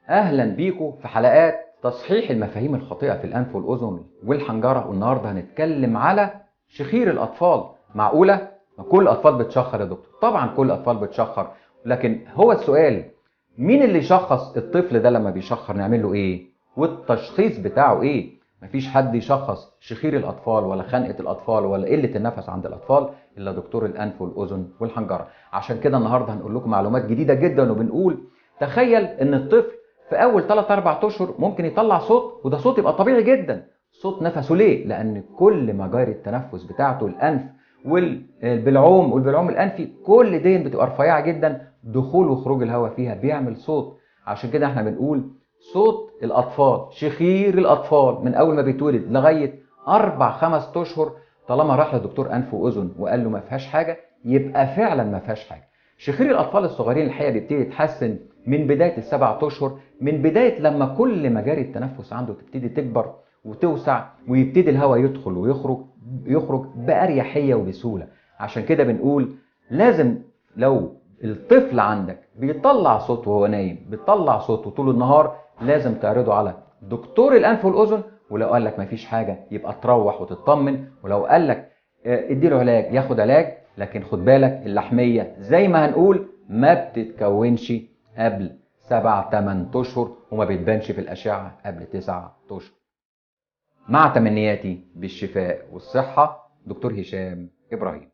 اهلا بيكم في حلقات تصحيح المفاهيم الخاطئه في الانف والاذن والحنجره. والنهارده هنتكلم على شخير الاطفال. معقوله ما كل الاطفال بتشخر يا دكتور؟ طبعا كل الاطفال بتشخر، لكن هو السؤال مين اللي يشخص الطفل ده لما بيشخر؟ نعمل له ايه؟ والتشخيص بتاعه ايه؟ مفيش حد يشخص شخير الاطفال ولا خنقه الاطفال ولا قله النفس عند الاطفال الا دكتور الانف والاذن والحنجره. عشان كده النهارده هنقول لكم معلومات جديده جدا، وبنقول تخيل ان الطفل في اول 3 4 اشهر ممكن يطلع صوت، وده صوت يبقى طبيعي جدا. صوت نفسه ليه؟ لان كل مجاري التنفس بتاعته، الانف والبلعوم الانفي، كل دي بتبقى رفيعه جدا، دخول وخروج الهواء فيها بيعمل صوت. عشان كده احنا بنقول صوت الاطفال، شخير الاطفال من اول ما بيتولد لغايه 4 5 اشهر، طالما راح لدكتور انف واذن وقال له ما فيهاش حاجه يبقى فعلا ما فيهاش حاجه. شخير الاطفال الصغيرين الحقيقه بيبتدي يتحسن من بدايه ال7 اشهر، من بدايه لما كل مجاري التنفس عنده تبتدي تكبر وتوسع، ويبتدي الهواء يدخل ويخرج باريحيه وبسهوله. عشان كده بنقول لازم لو الطفل عندك بيطلع صوت وهو نايم، بيطلع صوته طول النهار، لازم تعرضه على دكتور الانف والاذن. ولو قال لك مفيش حاجه يبقى تروح وتطمن، ولو قال لك اديله علاج ياخد علاج. لكن خد بالك اللحميه زي ما هنقول ما بتتكونش قبل 7 8 اشهر، وما بتبانش في الاشعه قبل 9 اشهر. مع تمنياتي بالشفاء والصحه، دكتور هشام ابراهيم.